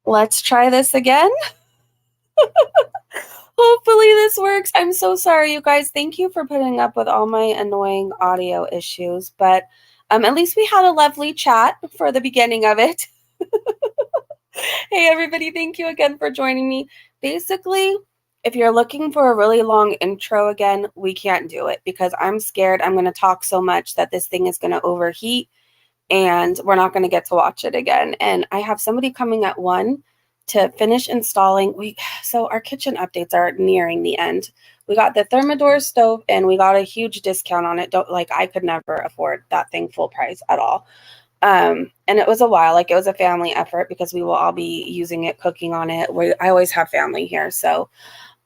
Let's try this again. Hopefully this works. I'm so sorry, you guys. Thank you for putting up with all my annoying audio issues, but at least we had a lovely chat for the beginning of it. Hey, everybody. Thank you again for joining me. Basically, if you're looking for a really long intro again, we can't do it because I'm scared I'm going to talk so much that this thing is going to overheat and we're not going to get to watch it again. And I have somebody coming at 1 to finish installing. So our kitchen updates are nearing the end. We got the Thermador stove and we got a huge discount on it. I could never afford that thing full price at all. And it was a while, it was a family effort because we will all be using it, cooking on it. I always have family here. So,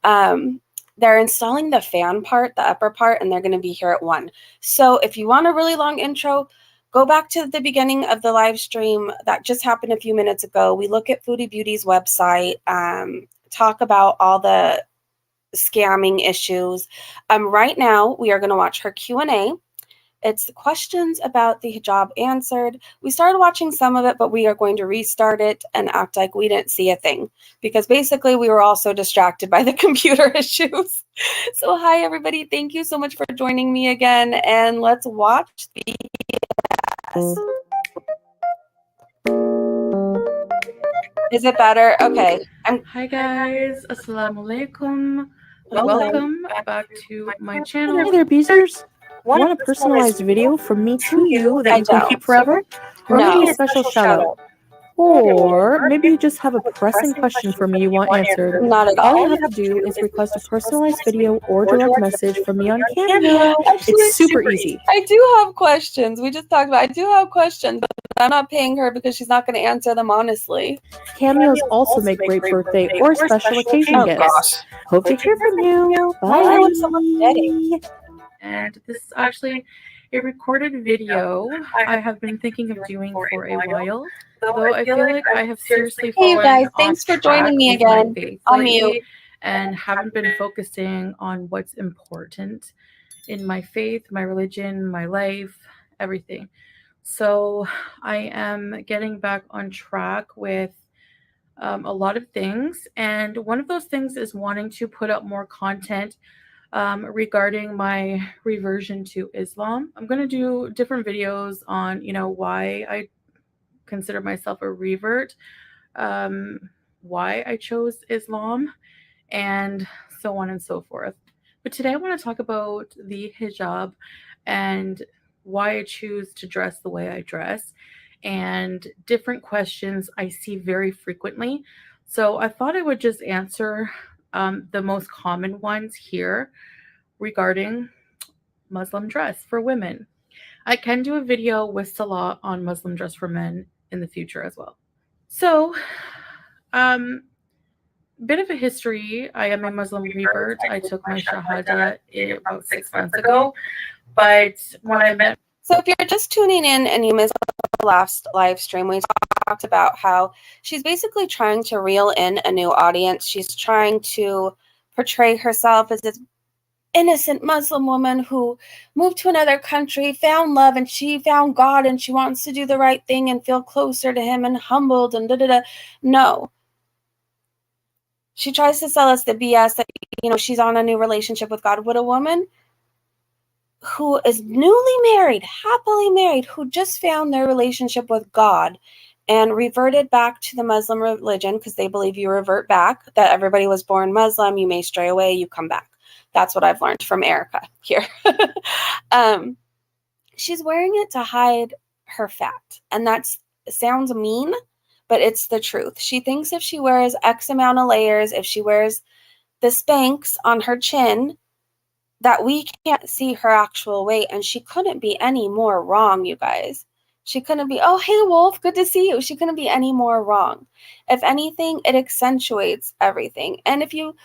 they're installing the fan part, the upper part, and they're going to be here at 1. So if you want a really long intro, go back to the beginning of the live stream that just happened a few minutes ago. We look at Foodie Beauty's website, talk about all the scamming issues. Right now, we are going to watch her Q&A. It's the questions about the hijab answered. We started watching some of it, but we are going to restart it and act like we didn't see a thing because basically we were all so distracted by the computer issues. So hi, everybody. Thank you so much for joining me again. And let's watch the Is it better? Okay. Hi guys. Assalamu alaikum. Welcome back to my channel. Hey there, Beezers. Want a personalized video from me to you that you can keep forever? Or maybe a special shout out? Or maybe you just have a pressing question for me you want answered. Not at all. All you have to do is request a personalized video or direct message from me on Cameo. It's super easy. I do have questions. We just talked about I do have questions, but I'm not paying her because she's not going to answer them honestly. Cameos also make great birthday or special occasion gifts. Hope to hear from you. Bye. And this is actually a recorded video I have been thinking of doing for a while. Though I feel like I have seriously fallen Hey you guys, thanks for joining me again. I'll mute. And haven't been focusing on what's important in my faith, my religion, my life, everything. So I am getting back on track with a lot of things. And one of those things is wanting to put up more content regarding my reversion to Islam. I'm going to do different videos on, why I consider myself a revert, why I chose Islam, and so on and so forth. But today I want to talk about the hijab and why I choose to dress the way I dress and different questions I see very frequently. So I thought I would just answer the most common ones here regarding Muslim dress for women. I can do a video with Salah on Muslim dress for men in the future as well. So, bit of a history. I am a Muslim revert. I took my Shahada about 6 months ago. But when I met... So if you're just tuning in and you missed the last live stream, we talked about how she's basically trying to reel in a new audience. She's trying to portray herself as this innocent Muslim woman who moved to another country, found love, and she found God, and she wants to do the right thing and feel closer to him and humbled and da-da-da. No. She tries to sell us the BS that, she's on a new relationship with God. Would a woman who is newly married, happily married, who just found their relationship with God and reverted back to the Muslim religion, because they believe you revert back, that everybody was born Muslim, you may stray away, you come back. That's what I've learned from Erica here. She's wearing it to hide her fat. And that sounds mean, but it's the truth. She thinks if she wears X amount of layers, if she wears the Spanx on her chin, that we can't see her actual weight. And she couldn't be any more wrong, you guys. She couldn't be, oh, hey, Wolf, good to see you. She couldn't be any more wrong. If anything, it accentuates everything. And if you,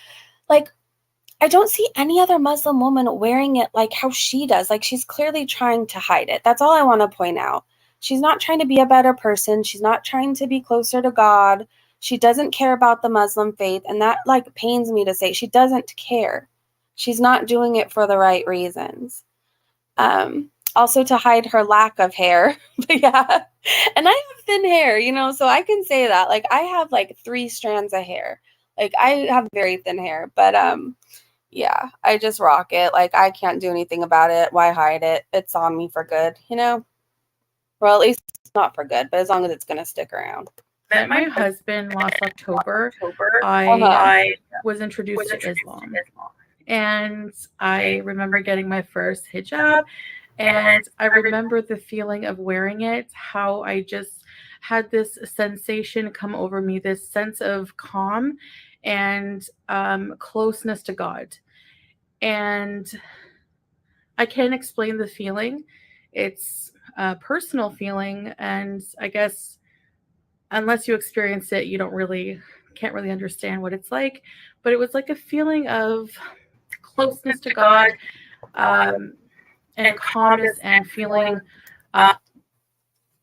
I don't see any other Muslim woman wearing it like how she does. She's clearly trying to hide it. That's all I want to point out. She's not trying to be a better person. She's not trying to be closer to God. She doesn't care about the Muslim faith. And that, pains me to say. She doesn't care. She's not doing it for the right reasons. also to hide her lack of hair. But yeah, and I have thin hair, so I can say that. Like, I have like 3 strands of hair. Like, I have very thin hair, but yeah, I just rock it. Like, I can't do anything about it. Why hide it? It's on me for good, Well, at least it's not for good, but as long as it's gonna stick around. Met my husband last October. Uh-huh. I was introduced to Islam, and I remember getting my first hijab, and I remember the feeling of wearing it, how I just had this sensation come over me, this sense of calm and closeness to God. And I can't explain the feeling. It's a personal feeling, and I guess unless you experience it, you can't really understand what it's like. But it was like a feeling of closeness to God, and calmness, and feeling.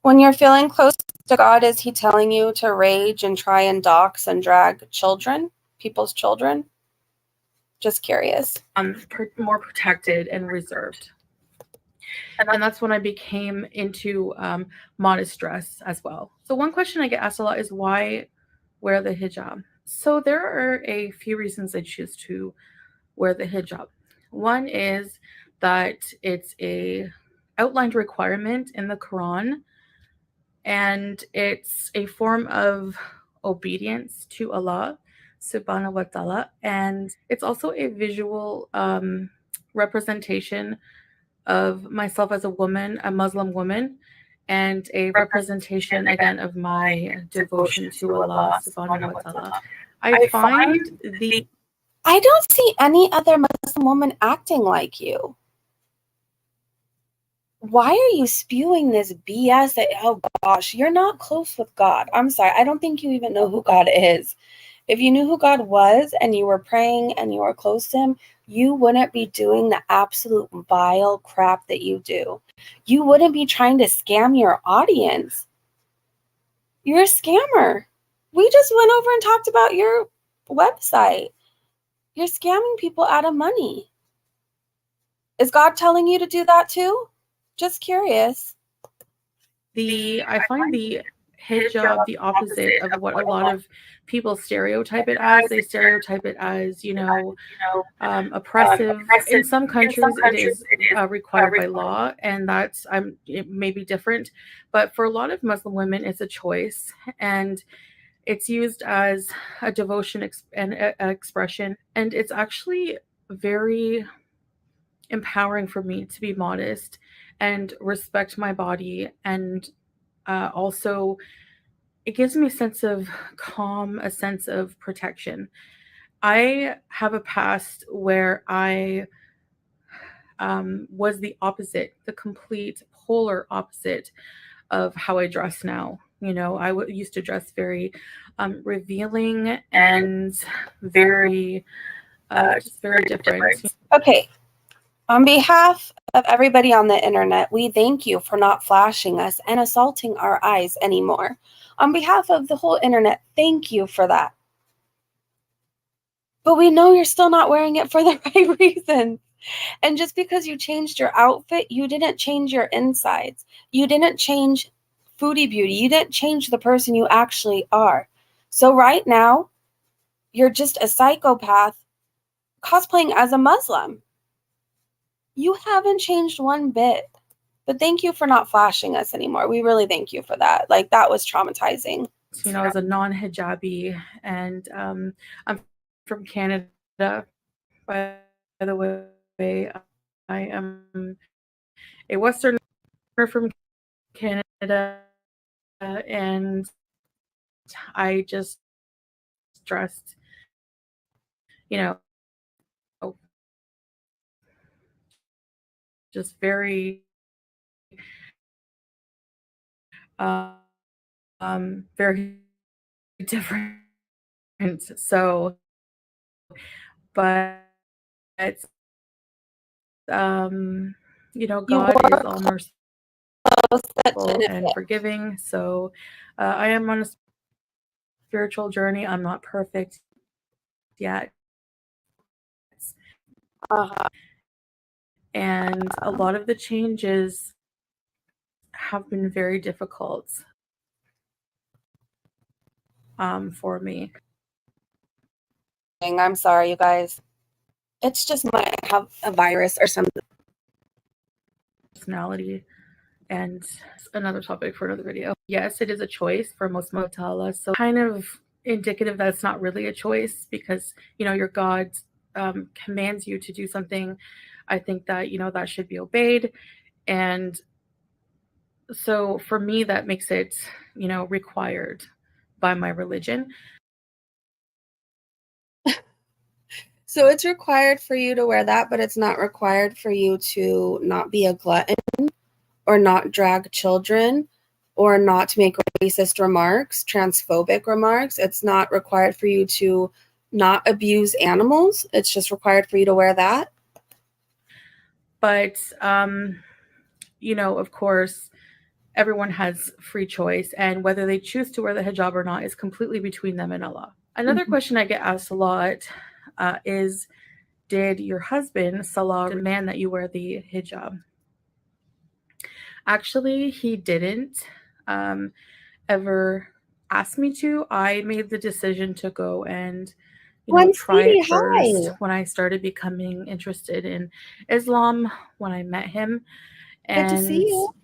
When you're feeling close to God, is he telling you to rage and try and dox and drag people's children? Just curious. More protected and reserved. And that's when I became into modest dress as well. So one question I get asked a lot is, why wear the hijab? So there are a few reasons I choose to wear the hijab. One is that it's a outlined requirement in the Quran, and it's a form of obedience to Allah subhanahu wa ta'ala, and it's also a visual representation of myself as a woman, a Muslim woman, and a representation again of my devotion to Allah subhanahu wa ta'ala. I don't see any other Muslim woman acting like you. Why are you spewing this BS that, oh gosh, you're not close with God? I'm sorry, I don't think you even know who God is. If you knew who God was and you were praying and you were close to him, you wouldn't be doing the absolute vile crap that you do. You wouldn't be trying to scam your audience. You're a scammer. We just went over and talked about your website. You're scamming people out of money. Is God telling you to do that too? Just curious. I find the hijab the opposite of what a lot of people stereotype it as. They stereotype it as, oppressive. In some countries, it is required by law, and it may be different. But for a lot of Muslim women, it's a choice, and it's used as a devotion and expression. And it's actually very empowering for me to be modest and respect my body, and also it gives me a sense of calm, a sense of protection. I have a past where I was the opposite, the complete polar opposite of how I dress now. I used to dress very revealing and very just very different. Okay. On behalf of everybody on the internet, we thank you for not flashing us and assaulting our eyes anymore. On behalf of the whole internet, thank you for that. But we know you're still not wearing it for the right reasons. And just because you changed your outfit, you didn't change your insides. You didn't change Foodie Beauty. You didn't change the person you actually are. So right now, you're just a psychopath cosplaying as a Muslim. You haven't changed one bit. But thank you for not flashing us anymore. We really thank you for that. Like, that was traumatizing. As a non-hijabi, and I'm from Canada, by the way. I am a Westerner from Canada, and I just dressed, just very, very different. So, but God is all merciful and forgiving. So, I am on a spiritual journey. I'm not perfect yet. And a lot of the changes have been very difficult for me. I'm sorry, you guys. It's just might have a virus or something. Personality, and another topic for another video. Yes, it is a choice for most Motala, so kind of indicative that it's not really a choice because, you know, your God commands you to do something. I think that, you know, that should be obeyed. And so for me, that makes it, you know, required by my religion. So it's required for you to wear that, but it's not required for you to not be a glutton or not drag children or not make racist remarks, transphobic remarks. It's not required for you to not abuse animals. It's just required for you to wear that. But, you know, of course, everyone has free choice, and whether they choose to wear the hijab or not is completely between them and Allah. Another question I get asked a lot is, did your husband, Salah, demand that you wear the hijab? Actually, he didn't ever ask me to. I made the decision to go and, you know, try it first when I started becoming interested in Islam, when I met him. And good to see you.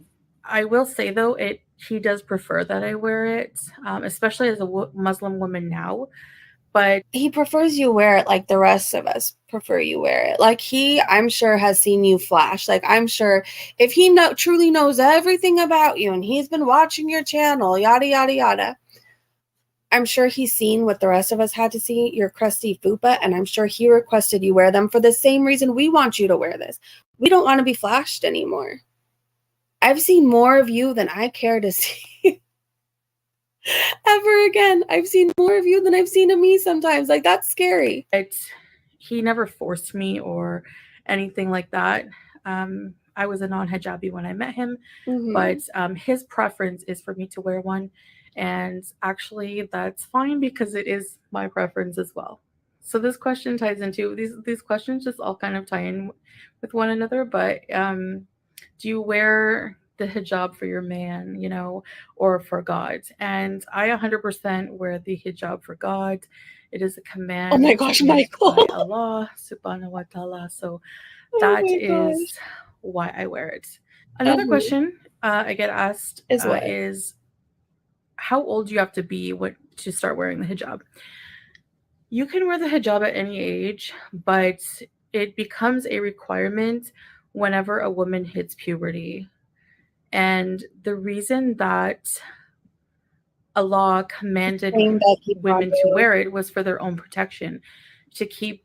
I will say, though, he does prefer that I wear it, especially as a Muslim woman now. But he prefers you wear it like the rest of us prefer you wear it. Like I'm sure has seen you flash. Like I'm sure if he truly knows everything about you and he's been watching your channel, yada, yada, yada, I'm sure he's seen what the rest of us had to see, your crusty fupa, and I'm sure he requested you wear them for the same reason we want you to wear this. We don't want to be flashed anymore. I've seen more of you than I care to see. Ever again. I've seen more of you than I've seen of me sometimes. Like, that's scary. He never forced me or anything like that. I was a non-hijabi when I met him, but his preference is for me to wear one. And actually, that's fine because it is my preference as well. So this question ties into these questions just all kind of tie in with one another. But do you wear the hijab for your man, you know, or for God? And I 100% wear the hijab for God. It is a command. Oh my gosh, Michael. By Allah subhanahu wa ta'ala. So that is why I wear it. Another question I get asked is how old do you have to be to start wearing the hijab? You can wear the hijab at any age, but it becomes a requirement whenever a woman hits puberty. And the reason that Allah commanded women to wear it was for their own protection, to keep,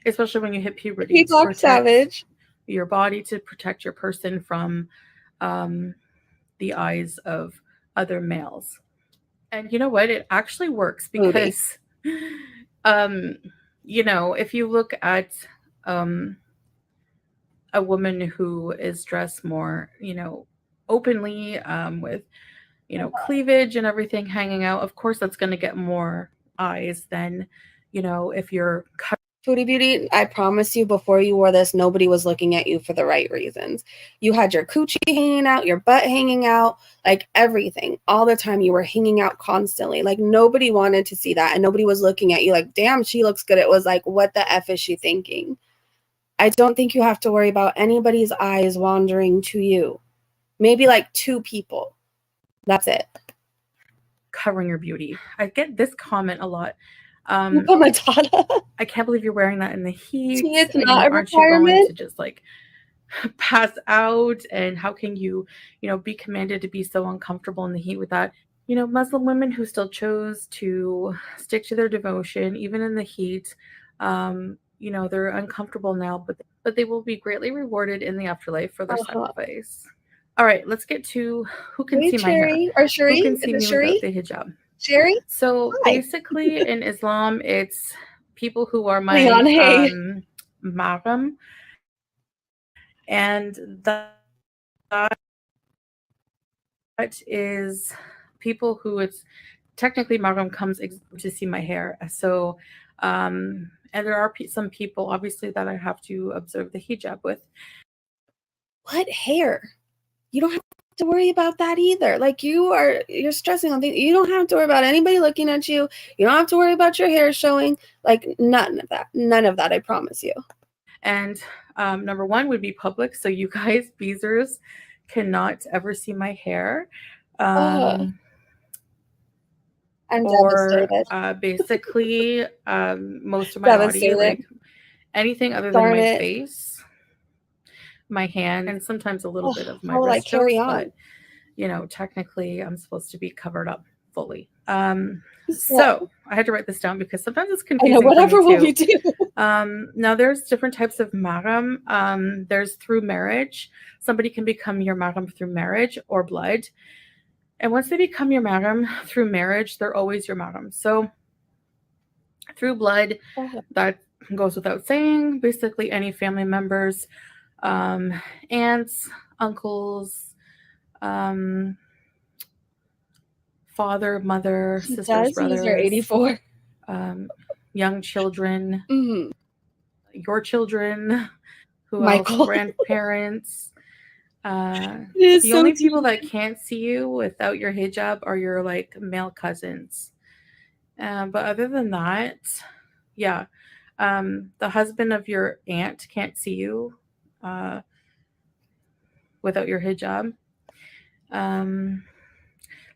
especially when you hit puberty, to protect your body, to protect your person from the eyes of other males. And you know what? It actually works because, you know, if you look at a woman who is dressed more, you know, openly with, you know, cleavage and everything hanging out, of course that's going to get more eyes than, you know, if you're Foodie Beauty, I promise you, before you wore this, nobody was looking at you for the right reasons. You had your coochie hanging out, your butt hanging out, like everything. All the time you were hanging out constantly. Like nobody wanted to see that, and nobody was looking at you like, damn, she looks good. It was like, what the F is she thinking? I don't think you have to worry about anybody's eyes wandering to you. Maybe like 2 people. That's it. Covering your beauty. I get this comment a lot. I can't believe you're wearing that in the heat. See, it's not a aren't you going requirement? to just like pass out? And how can you, you know, be commanded to be so uncomfortable in the heat with that? You know, Muslim women who still chose to stick to their devotion, even in the heat, you know, they're uncomfortable now, but they will be greatly rewarded in the afterlife for their sacrifice. All right, let's get to who can see my hair. Or Shuri? Who can see me without the hijab? Sherry? So basically in Islam, it's people who are my Mahram, and that is people who it's technically Mahram comes to see my hair. So And there are some people, obviously, that I have to observe the hijab with. What hair? You don't have to worry about that either. Like you're stressing on things. You don't have to worry about anybody looking at you. You don't have to worry about your hair showing. Like none of that. None of that, I promise you. And number one would be public. So you guys, Beezers, cannot ever see my hair. I'm or devastated. Basically most of my body, like anything other than my face, my hand, and sometimes a little bit of my wrist toes, but you know, technically I'm supposed to be covered up fully. So I had to write this down because sometimes it's confusing. Whatever will we do? Now there's different types of Mahram. There's through marriage. Somebody can become your Mahram through marriage or blood. And once they become your Mahram through marriage, they're always your Mahram. So through blood, that goes without saying. Basically any family members, aunts, uncles, father, mother, sisters, brothers, 84. Young children, your children, who Michael. else? Grandparents. The only people that can't see you without your hijab are your like male cousins. But other than that, yeah, the husband of your aunt can't see you without your hijab.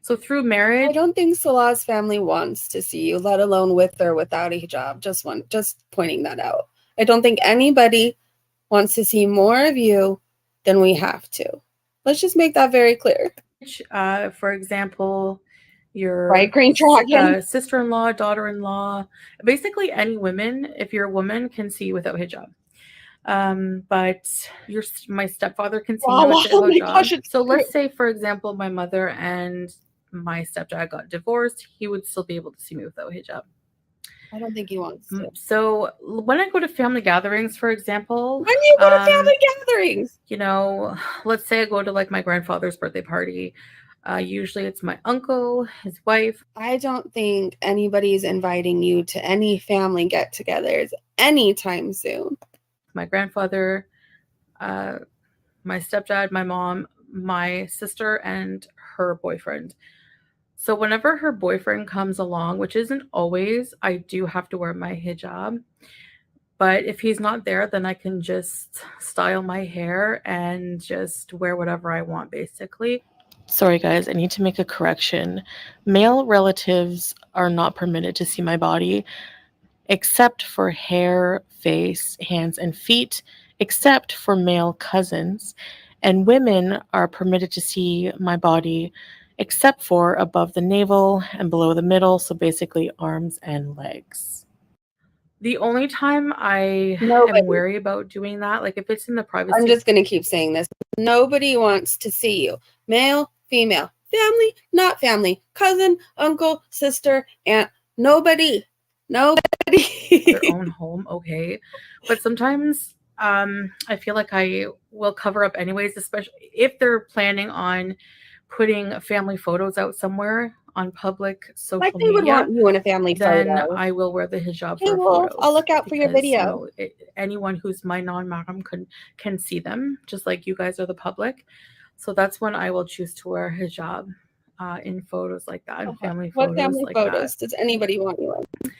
So through marriage, I don't think Salah's family wants to see you, let alone with or without a hijab. Just pointing that out. I don't think anybody wants to see more of you than we have to. Let's just make that very clear. For example, your Bright green dragon, sister-in-law, daughter-in-law, basically any women, if you're a woman, can see you without hijab. But my stepfather can see me with hijab. So let's say, for example, my mother and my stepdad got divorced, he would still be able to see me without hijab. I don't think he wants to. So when I go to family gatherings, for example, when you go to family gatherings, you know, let's say I go to like my grandfather's birthday party. Usually it's my uncle, his wife. I don't think anybody's inviting you to any family get-togethers anytime soon. My grandfather, my stepdad, my mom, my sister, and her boyfriend. So whenever her boyfriend comes along, which isn't always, I do have to wear my hijab. But if he's not there, then I can just style my hair and just wear whatever I want, basically. Sorry, guys, I need to make a correction. Male relatives are not permitted to see my body, except for hair, face, hands, and feet, except for male cousins. And women are permitted to see my body, except for above the navel and below the middle, so basically arms and legs. The only time I am wary about doing that, like if it's in the privacy... I'm just going to keep saying this. Nobody wants to see you. Male, female, family, not family, cousin, uncle, sister, aunt. Nobody. Their own home, okay. But sometimes I feel like I will cover up anyways, especially if they're planning on putting family photos out somewhere on public social media. Like they would want you in a family photo. Then I will wear the hijab for photos. I'll look out for your video. You know, anyone who's my non-mahram can see them, just like you guys are the public. So that's when I will choose to wear hijab in photos like that, in family photos. What family photos does anybody want you in?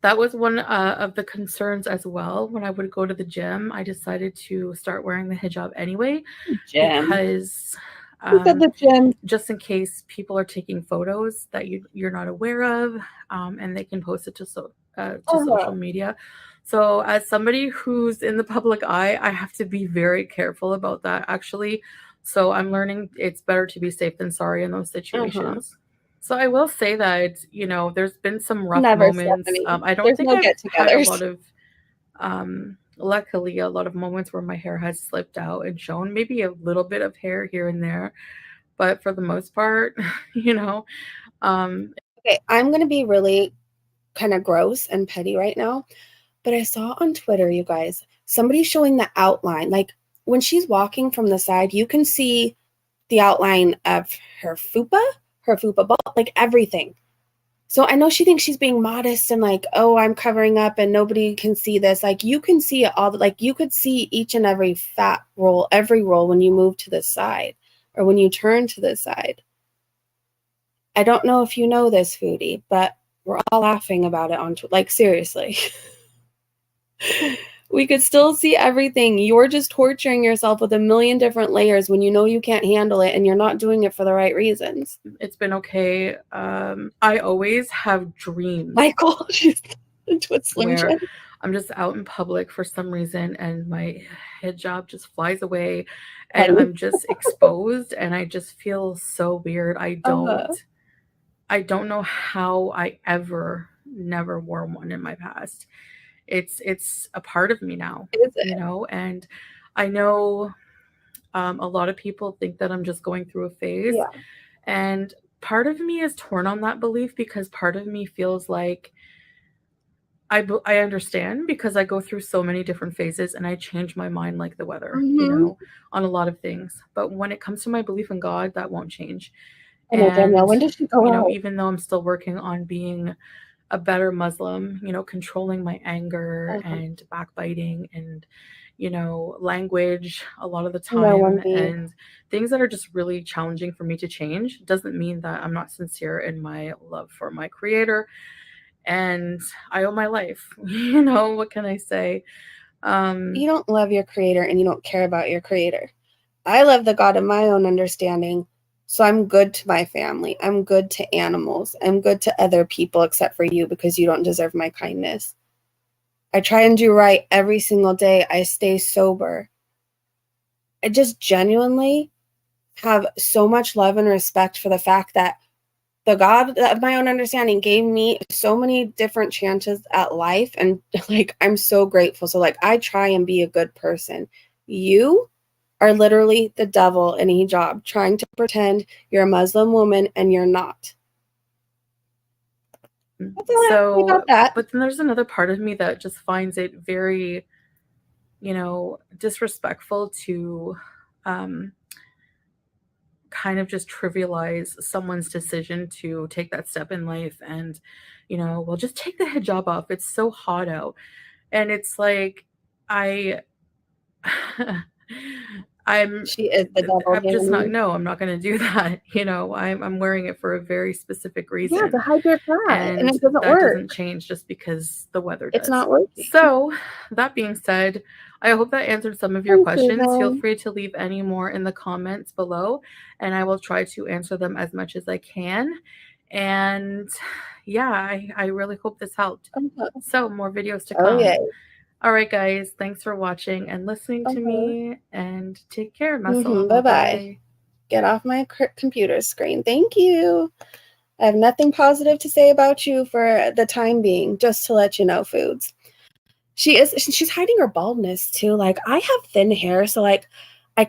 That was one of the concerns as well. When I would go to the gym, I decided to start wearing the hijab anyway, because just in case people are taking photos that you're not aware of, and they can post it to social media. So as somebody who's in the public eye, I have to be very careful about that, actually. So I'm learning it's better to be safe than sorry in those situations. So I will say that, you know, there's been some rough moments. I don't think I've had a lot of, luckily, a lot of moments where my hair has slipped out and shown, maybe a little bit of hair here and there. But for the most part, you know. Okay, I'm going to be really kind of gross and petty right now. But I saw on Twitter, you guys, somebody showing the outline. Like when she's walking from the side, you can see the outline of her fupa ball, like everything. So I know she thinks she's being modest and like, oh, I'm covering up and nobody can see this. Like you can see it all, like you could see each and every fat roll, every roll when you move to the side or when you turn to the side. I don't know if you know this, Foodie, but we're all laughing about it on like seriously. We could still see everything. You're just torturing yourself with a million different layers when you know you can't handle it and you're not doing it for the right reasons. It's been okay. I always have dreams. Michael, she's into a Slim where Jim. I'm just out in public for some reason and my hijab just flies away and I'm just exposed and I just feel so weird. I don't know how I never wore one in my past. It's a part of me now, you know, and I know a lot of people think that I'm just going through a phase. Yeah. And part of me is torn on that belief because part of me feels like I understand because I go through so many different phases and I change my mind like the weather, you know, on a lot of things. But when it comes to my belief in God, that won't change. And Danielle, when did she go you know, out? even though I'm still working on being a better Muslim, you know, controlling my anger and backbiting and, you know, language a lot of the time and things that are just really challenging for me to change doesn't mean that I'm not sincere in my love for my creator. And I owe my life. You know, what can I say? You don't love your creator and you don't care about your creator. I love the God of my own understanding. So I'm good to my family. I'm good to animals. I'm good to other people except for you because you don't deserve my kindness. I try and do right every single day. I stay sober. I just genuinely have so much love and respect for the fact that the God of my own understanding gave me so many different chances at life. And like, I'm so grateful. So like, I try and be a good person. You are literally the devil in a hijab trying to pretend you're a Muslim woman and you're not. So, but then there's another part of me that just finds it very, you know, disrespectful to kind of just trivialize someone's decision to take that step in life and, you know, well, just take the hijab off. It's so hot out. And it's like, she is the devil. I'm just not, no, I'm not going to do that. You know, I'm wearing it for a very specific reason. Yeah, to hide your pride. And it doesn't that work. doesn't change just because the weather does. It's not working. So that being said, I hope that answered some of your questions. Feel free to leave any more in the comments below, and I will try to answer them as much as I can. And yeah, I really hope this helped. So more videos to come. Oh, yeah. All right, guys. Thanks for watching and listening to me, and take care. Bye-bye. Get off my computer screen. Thank you. I have nothing positive to say about you for the time being, just to let you know, Foods. She's hiding her baldness too. Like, I have thin hair, so like I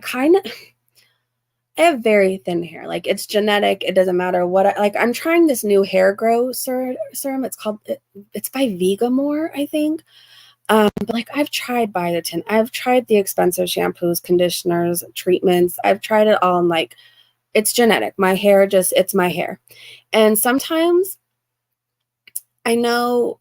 have very thin hair. Like, it's genetic. It doesn't matter what I'm trying this new hair grow serum. It's by Vegamore, I think. But like, I've tried biotin. I've tried the expensive shampoos, conditioners, treatments. I've tried it all, and like, it's genetic. My hair it's my hair. And sometimes I know,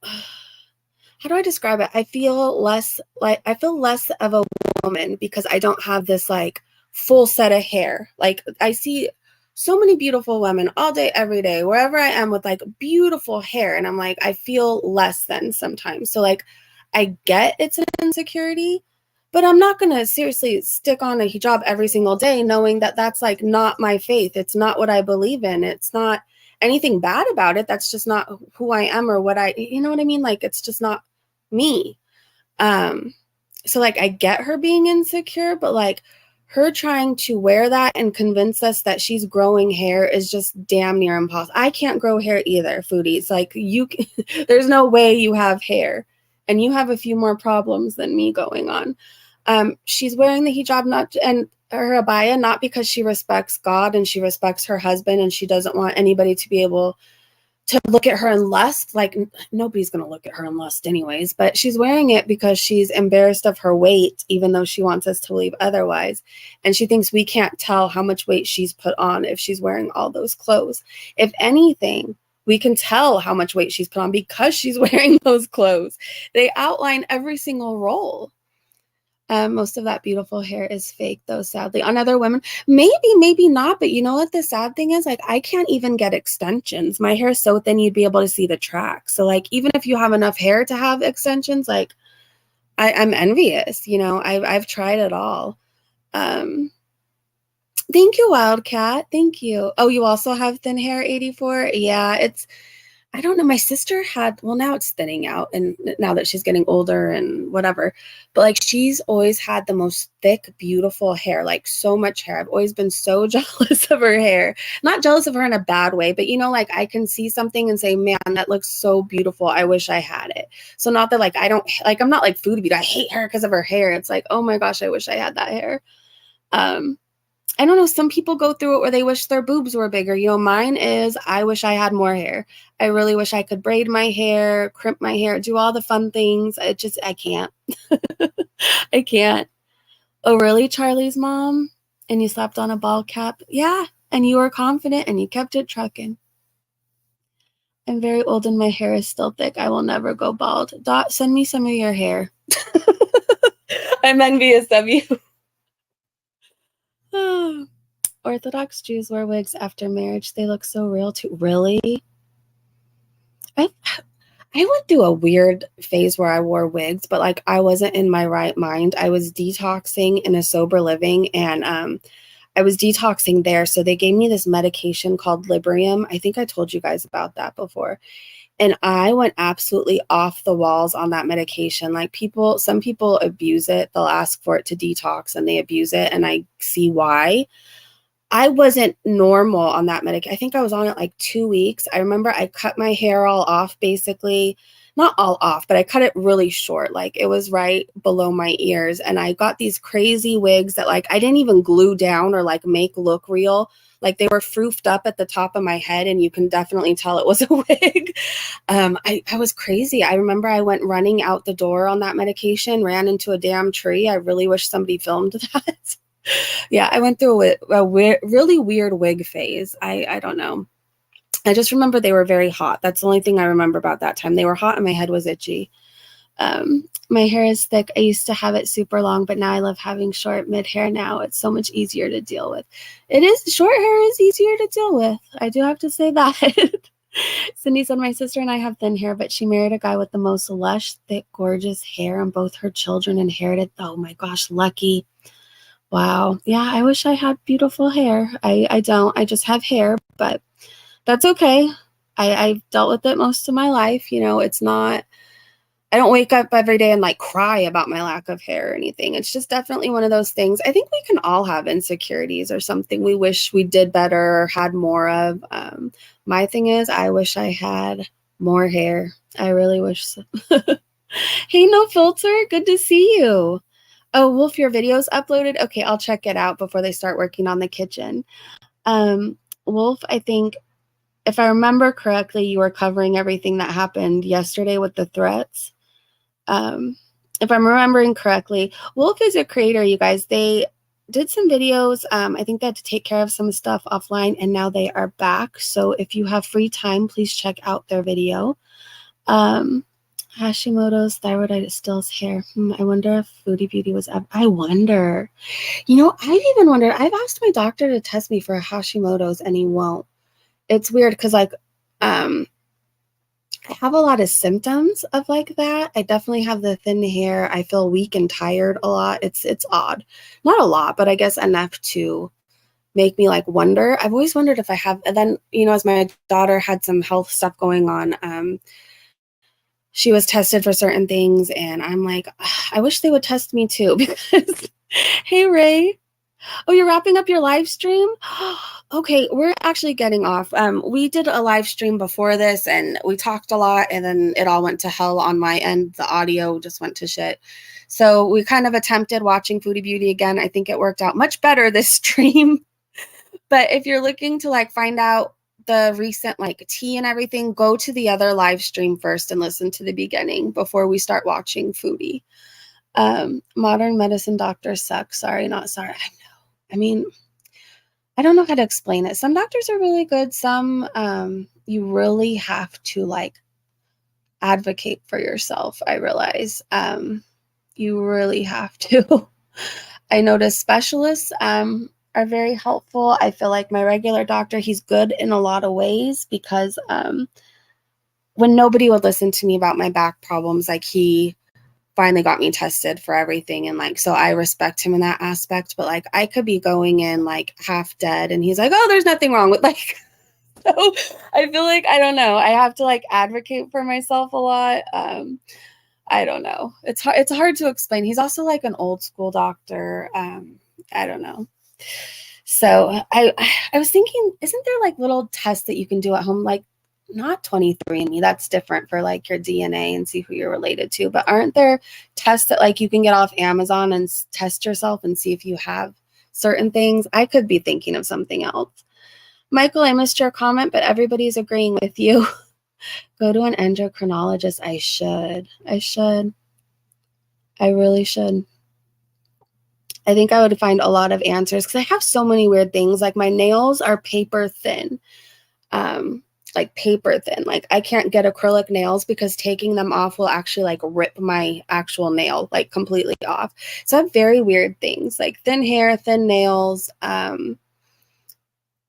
how do I describe it? I feel less of a woman because I don't have this like full set of hair. Like, I see so many beautiful women all day, every day, wherever I am with like beautiful hair. And I'm like, I feel less than sometimes. So like, I get it's an insecurity, but I'm not going to seriously stick on a hijab every single day knowing that that's like not my faith. It's not what I believe in. It's not anything bad about it. That's just not who I am or what you know what I mean? Like, it's just not me. So like, I get her being insecure, but like, her trying to wear that and convince us that she's growing hair is just damn near impossible. I can't grow hair either, Foodies. Like, there's no way you have hair. And you have a few more problems than me going on. She's wearing the hijab and her abaya not because she respects God and she respects her husband and she doesn't want anybody to be able to look at her in lust. Like, nobody's going to look at her in lust anyways. But she's wearing it because she's embarrassed of her weight, even though she wants us to believe otherwise. And she thinks we can't tell how much weight she's put on if she's wearing all those clothes. If anything, We can tell how much weight she's put on because she's wearing those clothes. They outline every single role. Most of that beautiful hair is fake, though, sadly. On other women, maybe not. But you know what the sad thing is? Like, I can't even get extensions. My hair is so thin, you'd be able to see the track. So, like, even if you have enough hair to have extensions, like, I'm envious. You know, I've tried it all. Thank you, Wildcat. Thank you. Oh, you also have thin hair, 84? Yeah, I don't know. My sister had, well, now it's thinning out, and now that she's getting older and whatever, but like she's always had the most thick, beautiful hair, like so much hair. I've always been so jealous of her hair. Not jealous of her in a bad way, but you know, like I can see something and say, man, that looks so beautiful. I wish I had it. So not that like I don't, like I'm not like Foodie Beauty. I hate her because of her hair. It's like, oh my gosh, I wish I had that hair. I don't know, some people go through it where they wish their boobs were bigger. You know, mine is, I wish I had more hair. I really wish I could braid my hair, crimp my hair, do all the fun things. I can't. I can't. Oh, really, Charlie's mom? And you slapped on a ball cap? Yeah, and you were confident and you kept it trucking. I'm very old and my hair is still thick. I will never go bald. Dot, send me some of your hair. I'm envious of you. Orthodox Jews wear wigs after marriage. They look so real too. Really? I went through a weird phase where I wore wigs, but like I wasn't in my right mind. I was detoxing in a sober living, and I was detoxing there. So they gave me this medication called Librium. I think I told you guys about that before. And I went absolutely off the walls on that medication. Like some people abuse it. They'll ask for it to detox and they abuse it. And I see why. I wasn't normal on that medication. I think I was on it like 2 weeks. I remember I cut my hair all off, basically. Not all off, but I cut it really short. Like it was right below my ears. And I got these crazy wigs that like I didn't even glue down or like make look real. Like they were froofed up at the top of my head, and you can definitely tell it was a wig. I was crazy. I remember I went running out the door on that medication, ran into a damn tree. I really wish somebody filmed that. Yeah, I went through a really weird wig phase. I don't know. I just remember they were very hot. That's the only thing I remember about that time. They were hot and my head was itchy. My hair is thick. I used to have it super long, but now I love having short mid hair now. It's so much easier to deal with. It is. Short hair is easier to deal with. I do have to say that. Cindy said, my sister and I have thin hair, but she married a guy with the most lush, thick, gorgeous hair, and both her children inherited. Oh my gosh, lucky. Wow. Yeah, I wish I had beautiful hair. I don't. I just have hair, but that's okay. I've dealt with it most of my life. You know, it's not, I don't wake up every day and like cry about my lack of hair or anything. It's just definitely one of those things. I think we can all have insecurities or something we wish we did better or had more of. My thing is, I wish I had more hair. I really wish so. Hey, No Filter, good to see you. Oh, Wolf, your video's uploaded? Okay, I'll check it out before they start working on the kitchen. Wolf, I think, if I remember correctly, you were covering everything that happened yesterday with the threats. If I'm remembering correctly, Wolf is a creator, you guys. They did some videos. I think they had to take care of some stuff offline, and now they are back. So if you have free time, please check out their video. Hashimoto's thyroiditis stills hair. I wonder if Foodie Beauty was up. I wonder. You know, I've even wondered. I've asked my doctor to test me for Hashimoto's, and he won't. It's weird because, like, I have a lot of symptoms of like that. I definitely have the thin hair. I feel weak and tired a lot. It's odd. Not a lot, but I guess enough to make me like wonder. I've always wondered if I have. And then, you know, as my daughter had some health stuff going on, she was tested for certain things, and I'm like, I wish they would test me too because, hey, Ray. Oh, you're wrapping up your live stream? Okay, we're actually getting off. We did a live stream before this, and we talked a lot, and then it all went to hell on my end. The audio just went to shit. So we kind of attempted watching Foodie Beauty again. I think it worked out much better this stream. But if you're looking to like find out the recent like tea and everything, go to the other live stream first and listen to the beginning before we start watching Foodie. Modern medicine doctors suck. Sorry, not sorry. I know. I mean, I don't know how to explain it. Some doctors are really good. Some you really have to like advocate for yourself. I realize you really have to. I notice specialists are very helpful. I feel like my regular doctor, he's good in a lot of ways because when nobody would listen to me about my back problems, like he finally got me tested for everything. And like, so I respect him in that aspect, but like I could be going in like half dead and he's like, oh, there's nothing wrong with like, so I feel like, I don't know. I have to like advocate for myself a lot. I don't know. It's hard to explain. He's also like an old school doctor. I don't know. So I was thinking, isn't there like little tests that you can do at home? Like not 23andMe, that's different for like your DNA and see who you're related to. But aren't there tests that like you can get off Amazon and test yourself and see if you have certain things? I could be thinking of something else. Michael, I missed your comment, but everybody's agreeing with you. Go to an endocrinologist. I should. I really should. I think I would find a lot of answers because I have so many weird things. Like my nails are paper thin. Like paper thin. Like I can't get acrylic nails because taking them off will actually like rip my actual nail like completely off. So I have very weird things like thin hair, thin nails,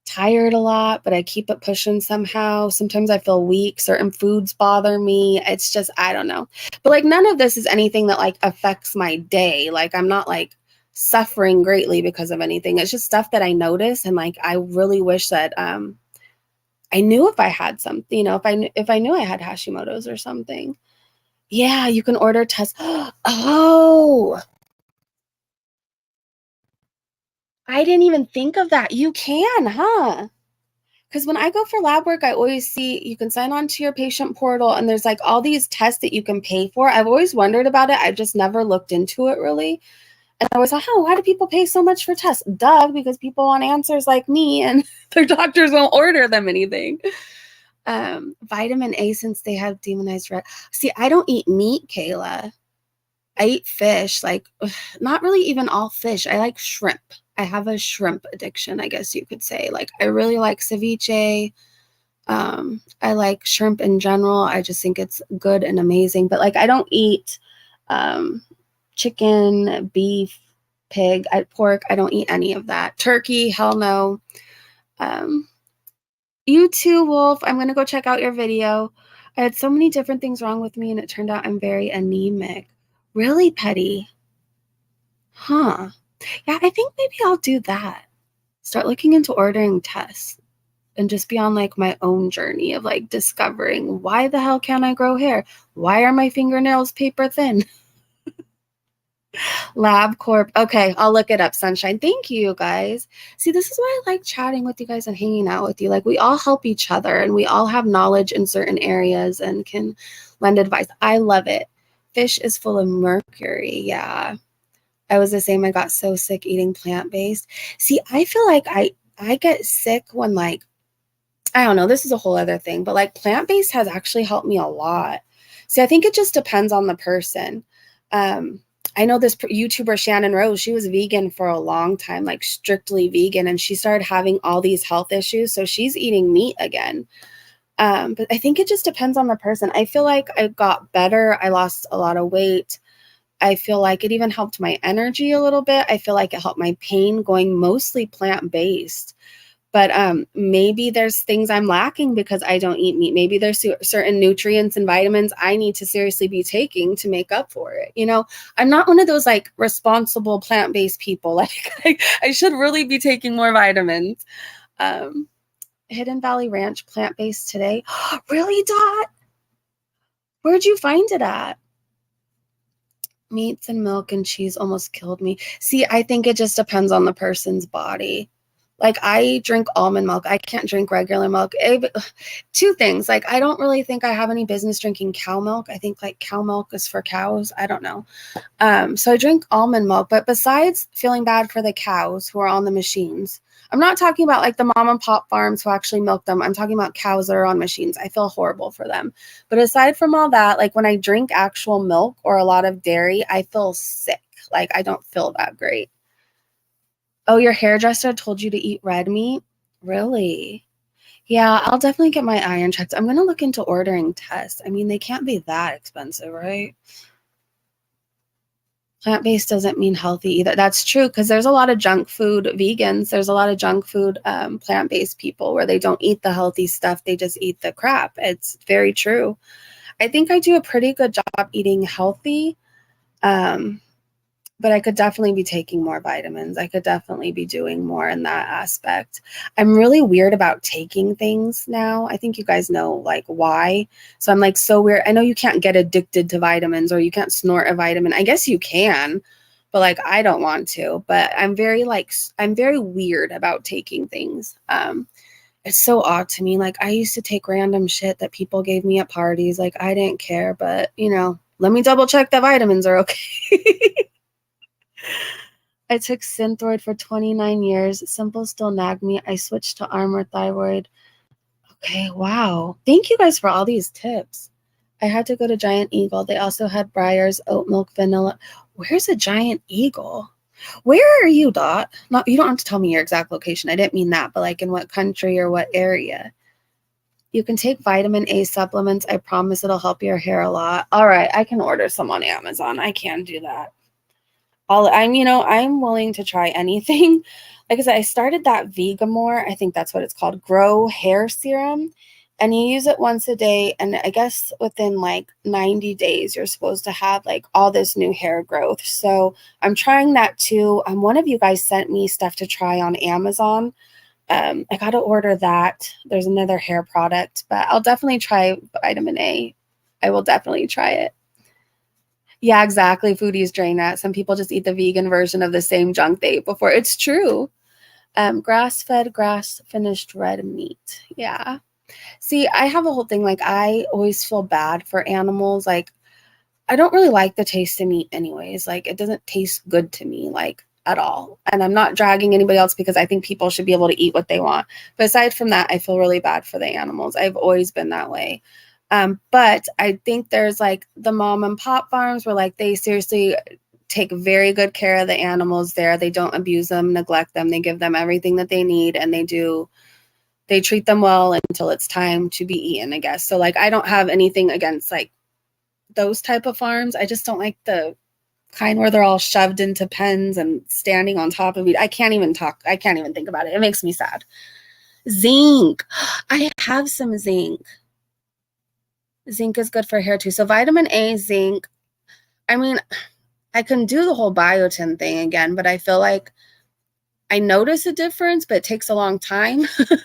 tired a lot, but I keep it pushing somehow. Sometimes I feel weak. Certain foods bother me. It's just, I don't know. But like none of this is anything that like affects my day. Like I'm not like suffering greatly because of anything. It's just stuff that I notice. And like, I really wish that, I knew if I had something, you know, if I knew I had Hashimoto's or something. Yeah, you can order tests. Oh, I didn't even think of that. You can, huh? Because when I go for lab work, I always see you can sign on to your patient portal and there's like all these tests that you can pay for. I've always wondered about it. I've just never looked into it really. And I was like, oh, why do people pay so much for tests? Duh, because people want answers like me and their doctors won't order them anything. Vitamin A, since they have demonized red. See, I don't eat meat, Kayla. I eat fish, like not really even all fish. I like shrimp. I have a shrimp addiction, I guess you could say. Like I really like ceviche. I like shrimp in general. I just think it's good and amazing. But like I don't eat chicken, beef, pig, pork. I don't eat any of that. Turkey, hell no. You too, Wolf. I'm going to go check out your video. I had so many different things wrong with me, and it turned out I'm very anemic. Really, Petty? Huh. Yeah, I think maybe I'll do that. Start looking into ordering tests and just be on like my own journey of like discovering why the hell can't I grow hair? Why are my fingernails paper thin? LabCorp. Okay, I'll look it up, Sunshine. Thank you, guys. See, this is why I like chatting with you guys and hanging out with you. Like, we all help each other and we all have knowledge in certain areas and can lend advice. I love it. Fish is full of mercury. Yeah. I was the same. I got so sick eating plant-based. See, I feel like I get sick when like, I don't know, this is a whole other thing, but like plant-based has actually helped me a lot. See, I think it just depends on the person. I know this YouTuber, Shannon Rose, she was vegan for a long time, like strictly vegan, and she started having all these health issues. So she's eating meat again. But I think it just depends on the person. I feel like I got better. I lost a lot of weight. I feel like it even helped my energy a little bit. I feel like it helped my pain going mostly plant-based. But maybe there's things I'm lacking because I don't eat meat. Maybe there's certain nutrients and vitamins I need to seriously be taking to make up for it. You know, I'm not one of those like responsible plant-based people. Like I should really be taking more vitamins. Hidden Valley Ranch plant-based today. Really, Dot? Where'd you find it at? Meats and milk and cheese almost killed me. See, I think it just depends on the person's body. Like I drink almond milk. I can't drink regular milk. Two things. Like I don't really think I have any business drinking cow milk. I think like cow milk is for cows. I don't know. So I drink almond milk. But besides feeling bad for the cows who are on the machines, I'm not talking about like the mom and pop farms who actually milk them. I'm talking about cows that are on machines. I feel horrible for them. But aside from all that, like when I drink actual milk or a lot of dairy, I feel sick. Like I don't feel that great. Oh, your hairdresser told you to eat red meat? Really? Yeah, I'll definitely get my iron checked. I'm gonna look into ordering tests. I mean, they can't be that expensive, right? Plant-based doesn't mean healthy either. That's true, because there's a lot of junk food vegans. There's a lot of junk food plant-based people where they don't eat the healthy stuff. They just eat the crap. It's very true. I think I do a pretty good job eating healthy. But I could definitely be taking more vitamins. I could definitely be doing more in that aspect. I'm really weird about taking things now. I think you guys know like why. So I'm like so weird. I know you can't get addicted to vitamins or you can't snort a vitamin. I guess you can, but like I don't want to. But I'm very weird about taking things. It's so odd to me. Like I used to take random shit that people gave me at parties. Like I didn't care, but you know, let me double check that vitamins are okay. I took Synthroid for 29 years. Simple still nagged me. I switched to Armor Thyroid. Okay, wow. Thank you guys for all these tips. I had to go to Giant Eagle. They also had Breyers, oat milk, vanilla. Where's a Giant Eagle? Where are you, Dot? No, you don't have to tell me your exact location. I didn't mean that, but like in what country or what area? You can take vitamin A supplements. I promise it'll help your hair a lot. All right, I can order some on Amazon. I can do that. I'm willing to try anything. Like I said, I started that Vegamore, I think that's what it's called, Grow Hair Serum. And you use it once a day. And I guess within like 90 days, you're supposed to have like all this new hair growth. So I'm trying that too. One of you guys sent me stuff to try on Amazon. I got to order that. There's another hair product, but I'll definitely try vitamin A. I will definitely try it. Yeah, exactly. Foodies drain that. Some people just eat the vegan version of the same junk they ate before. It's true. Grass-fed, grass-finished red meat. Yeah. See, I have a whole thing. Like, I always feel bad for animals. Like, I don't really like the taste of meat anyways. Like, it doesn't taste good to me, like, at all. And I'm not dragging anybody else because I think people should be able to eat what they want. But aside from that, I feel really bad for the animals. I've always been that way. But I think there's like the mom and pop farms where like they seriously take very good care of the animals there. They don't abuse them, neglect them. They give them everything that they need, and they treat them well until it's time to be eaten, I guess. So like I don't have anything against like those type of farms. I just don't like the kind where they're all shoved into pens and standing on top of it. I can't even talk. I can't even think about it. It makes me sad. Zinc. I have some zinc. Zinc is good for hair too. So vitamin A, zinc. I mean, I can do the whole biotin thing again, but I feel like I notice a difference, but it takes a long time. So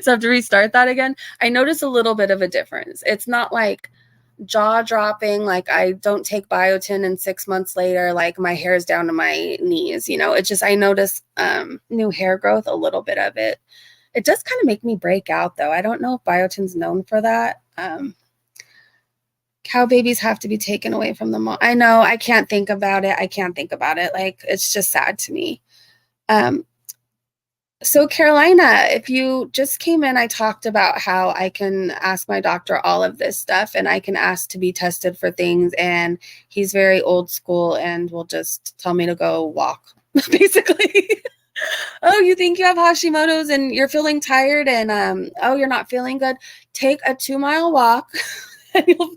I have to restart that again. I notice a little bit of a difference. It's not like jaw dropping, like I don't take biotin and 6 months later, like my hair is down to my knees. It's just I notice new hair growth, a little bit of it. It does kind of make me break out though. I don't know if biotin's known for that. Cow babies have to be taken away from the mom. I know. I can't think about it. Like, it's just sad to me. So Carolina, if you just came in, I talked about how I can ask my doctor all of this stuff and I can ask to be tested for things. And he's very old school and will just tell me to go walk, basically. Oh, you think you have Hashimoto's and you're feeling tired and, oh, you're not feeling good? Take a 2-mile walk.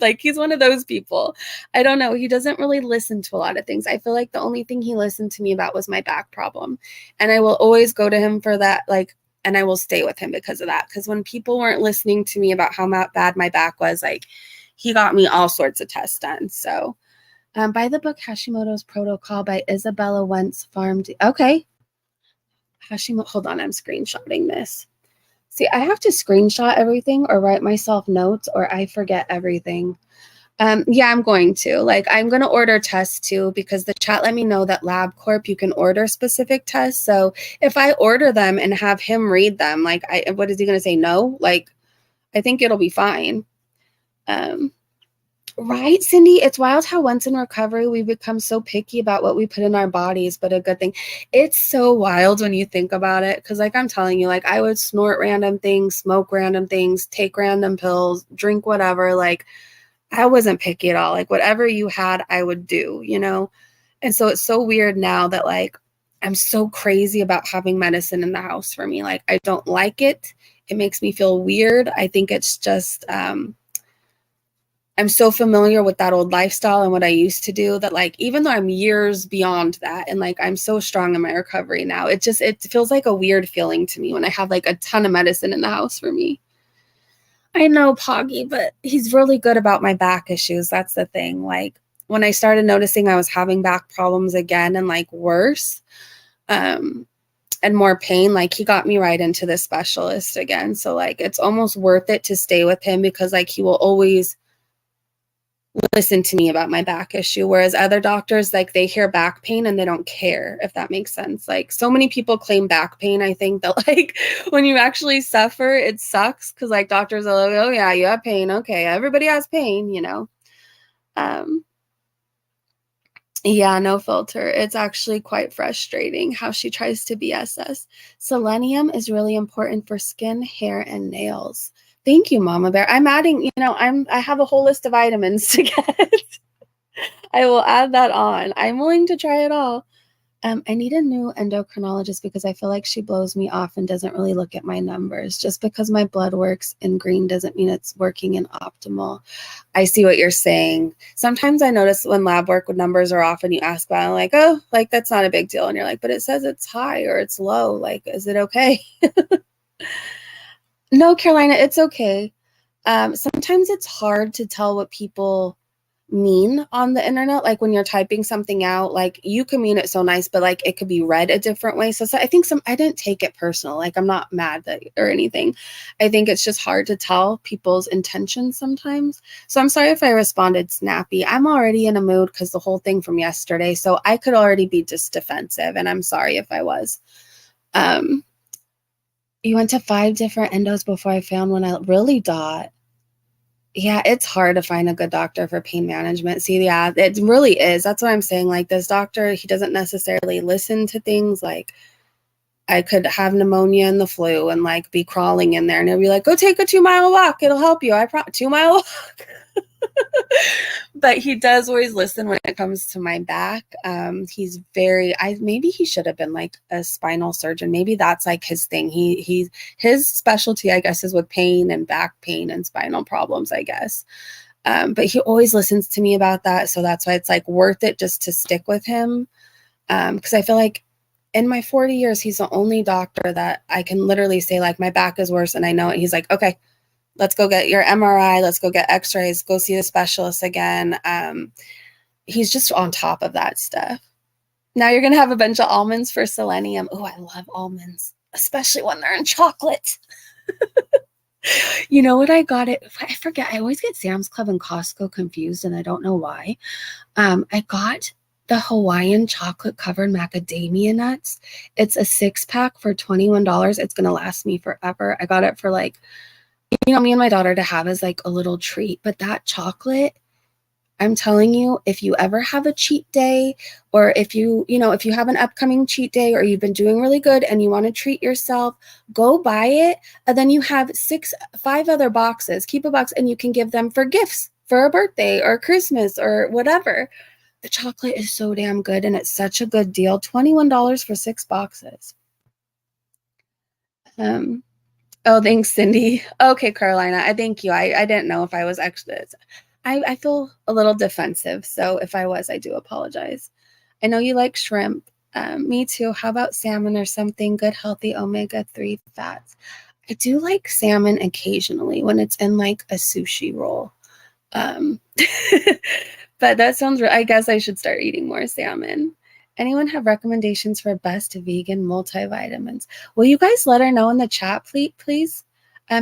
Like, he's one of those people. I don't know. He doesn't really listen to a lot of things. I feel like the only thing he listened to me about was my back problem. And I will always go to him for that. Like, and I will stay with him because of that. Because when people weren't listening to me about how bad my back was, like, he got me all sorts of tests done. So, buy the book Hashimoto's Protocol by Isabella Wentz Farm. Okay. Hashimoto. Hold on. I'm screenshotting this. See, I have to screenshot everything or write myself notes or I forget everything. Yeah, I'm going to. Like, I'm going to order tests too because the chat let me know that LabCorp, you can order specific tests. So if I order them and have him read them, like, what is he going to say? No? Like, I think it'll be fine. Right, Cindy? It's wild how once in recovery, we become so picky about what we put in our bodies, but a good thing. It's so wild when you think about it. Because like I'm telling you, like I would snort random things, smoke random things, take random pills, drink whatever. Like I wasn't picky at all. Like whatever you had, I would do, And so it's so weird now that like I'm so crazy about having medicine in the house for me. Like I don't like it. It makes me feel weird. I think it's just, I'm so familiar with that old lifestyle and what I used to do that, like, even though I'm years beyond that and like I'm so strong in my recovery now, it feels like a weird feeling to me when I have like a ton of medicine in the house for me. I know, Poggy, but he's really good about my back issues. That's the thing. Like, when I started noticing I was having back problems again and like worse, and more pain, like he got me right into the specialist again. So like it's almost worth it to stay with him because like he will always listen to me about my back issue, whereas other doctors, like, they hear back pain and they don't care, if that makes sense. Like, so many people claim back pain. I think that like when you actually suffer, it sucks because like doctors are like, oh yeah, you have pain, okay, everybody has pain, you know. Yeah, no filter. It's actually quite frustrating how she tries to BS us. Selenium is really important for skin, hair, and nails. Thank you, Mama Bear. I'm adding, you know, I have a whole list of vitamins to get. I will add that on. I'm willing to try it all. I need a new endocrinologist because I feel like she blows me off and doesn't really look at my numbers. Just because my blood works in green doesn't mean it's working in optimal. I see what you're saying. Sometimes I notice when lab work with numbers are off and you ask about it, I'm like, oh, like that's not a big deal. And you're like, but it says it's high or it's low. Like, is it okay? No, Carolina, it's okay. Sometimes it's hard to tell what people mean on the internet. Like when you're typing something out, like you can mean it so nice, but like it could be read a different way. So I think I didn't take it personal. Like I'm not mad or anything. I think it's just hard to tell people's intentions sometimes. So I'm sorry if I responded snappy. I'm already in a mood because the whole thing from yesterday. So I could already be just defensive, and I'm sorry if I was. You went to 5 different endos before I found one I really Dot. Yeah, it's hard to find a good doctor for pain management. See, yeah, it really is. That's what I'm saying. Like this doctor, he doesn't necessarily listen to things. Like I could have pneumonia and the flu and like be crawling in there and he'll be like, go take a 2-mile walk. It'll help you. 2-mile walk. But he does always listen when it comes to my back. He's maybe he should have been like a spinal surgeon. Maybe that's like his thing. His specialty, I guess, is with pain and back pain and spinal problems, I guess. But he always listens to me about that. So that's why it's like worth it just to stick with him. Because I feel like in my 40 years, he's the only doctor that I can literally say like my back is worse and I know it. He's like, okay, let's go get your MRI. Let's go get x-rays, go see the specialist again. He's just on top of that stuff. Now you're going to have a bunch of almonds for selenium. Oh, I love almonds, especially when they're in chocolate. You know what I got it? I forget. I always get Sam's Club and Costco confused and I don't know why. I got the Hawaiian chocolate covered macadamia nuts. It's a 6-pack for $21. It's going to last me forever. I got it for like, you know, me and my daughter to have as like a little treat. But that chocolate, I'm telling you, if you ever have a cheat day or if you have an upcoming cheat day or you've been doing really good and you want to treat yourself, go buy it. And then you have 5 other boxes. Keep a box and you can give them for gifts for a birthday or Christmas or whatever. The chocolate is so damn good and it's such a good deal. $21 for 6 boxes. Oh, thanks, Cindy. Okay, Carolina, I thank you. I didn't know if I was actually, I feel a little defensive. So if I was, I do apologize. I know you like shrimp. Me too. How about salmon or something? Good, healthy omega-3 fats. I do like salmon occasionally when it's in like a sushi roll. But that sounds, I guess I should start eating more salmon. Anyone have recommendations for best vegan multivitamins? Will you guys let her know in the chat, please?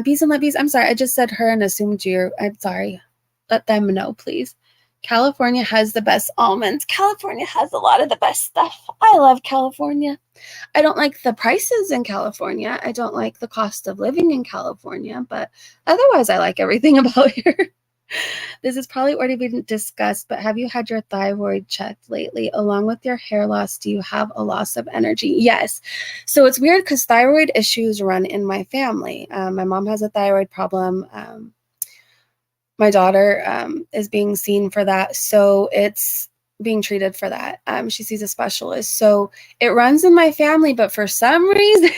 Bees and Libbies, I'm sorry. I just said her and assumed you're, I'm sorry. Let them know, please. California has the best almonds. California has a lot of the best stuff. I love California. I don't like the prices in California. I don't like the cost of living in California, but otherwise I like everything about here. This has probably already been discussed, but have you had your thyroid checked lately? Along with your hair loss, do you have a loss of energy? Yes. So it's weird because thyroid issues run in my family. My mom has a thyroid problem. My daughter is being seen for that. So it's being treated for that. She sees a specialist. So it runs in my family, but for some reason,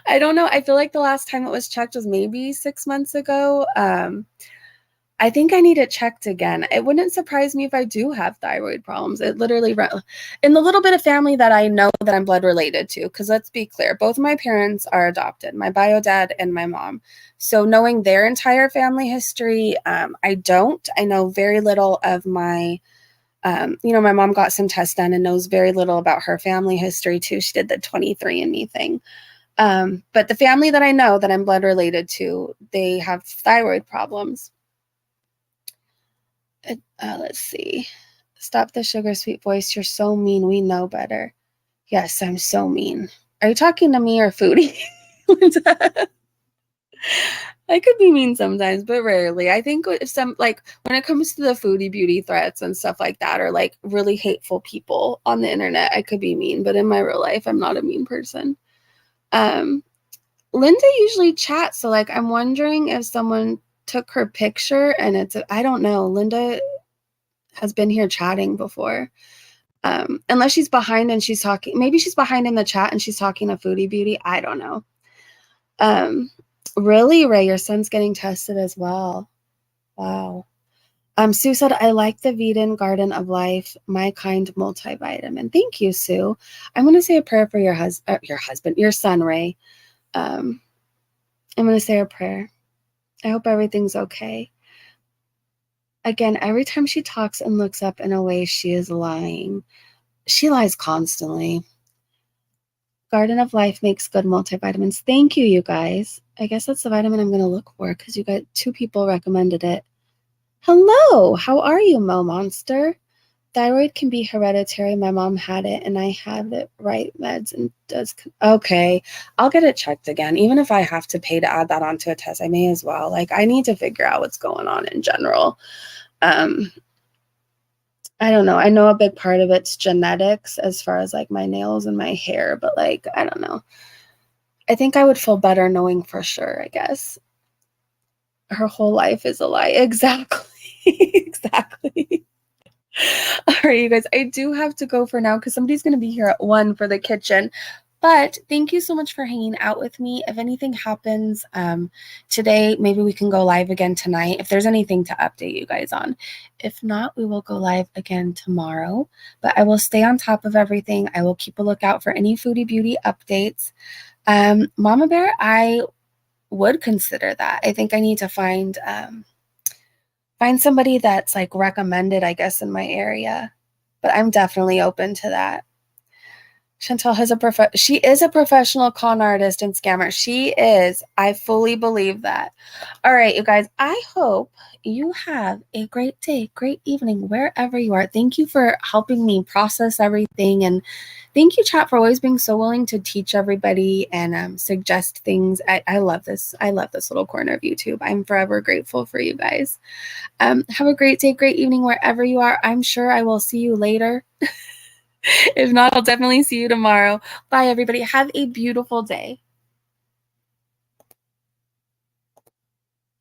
I don't know. I feel like the last time it was checked was maybe 6 months ago. I think I need it checked again. It wouldn't surprise me if I do have thyroid problems. It literally, in the little bit of family that I know that I'm blood related to, because let's be clear, both of my parents are adopted, my bio dad and my mom. So knowing their entire family history, I don't. I know very little of my, my mom got some tests done and knows very little about her family history too. She did the 23andMe thing. But the family that I know that I'm blood related to, they have thyroid problems. Let's see. Stop the sugar sweet voice. You're so mean. We know better. Yes, I'm so mean. Are you talking to me or Foodie? I could be mean sometimes, but rarely. I think if when it comes to the Foodie Beauty threats and stuff like that, or like really hateful people on the internet, I could be mean. But in my real life, I'm not a mean person. Linda usually chats, so like I'm wondering if someone took her picture and I don't know. Linda has been here chatting before. Unless she's behind and she's talking. Maybe she's behind in the chat and she's talking to Foodie Beauty. I don't know. Really, Ray, your son's getting tested as well. Wow. Sue said, I like the Vegan Garden of Life, my kind multivitamin. Thank you, Sue. I'm going to say a prayer for your son, Ray. I'm going to say a prayer. I hope everything's okay. Again, every time she talks and looks up in a way, she is lying. She lies constantly. Garden of Life makes good multivitamins. Thank you, you guys. I guess that's the vitamin I'm going to look for because you got 2 people recommended it. Hello, how are you, Mo Monster? Thyroid can be hereditary. My mom had it and I have it right meds and does. Okay, I'll get it checked again. Even if I have to pay to add that onto a test, I may as well. Like, I need to figure out what's going on in general. I don't know. I know a big part of it's genetics as far as like my nails and my hair, but like, I don't know. I think I would feel better knowing for sure, I guess. Her whole life is a lie. Exactly. Exactly. All right, you guys, I do have to go for now because somebody's going to be here at 1 for the kitchen. But thank you so much for hanging out with me. If anything happens today, maybe we can go live again tonight if there's anything to update you guys on. If not, we will go live again tomorrow. But I will stay on top of everything. I will keep a lookout for any Foodie Beauty updates. Mama Bear, I would consider that. I think I need to find somebody that's like recommended, I guess, in my area. But I'm definitely open to that. Chantel she is a professional con artist and scammer. She is. I fully believe that. All right, you guys, I hope you have a great day, great evening, wherever you are. Thank you for helping me process everything. And thank you, chat, for always being so willing to teach everybody and suggest things. I love this. I love this little corner of YouTube. I'm forever grateful for you guys. Have a great day, great evening, wherever you are. I'm sure I will see you later. If not, I'll definitely see you tomorrow. Bye, everybody. Have a beautiful day.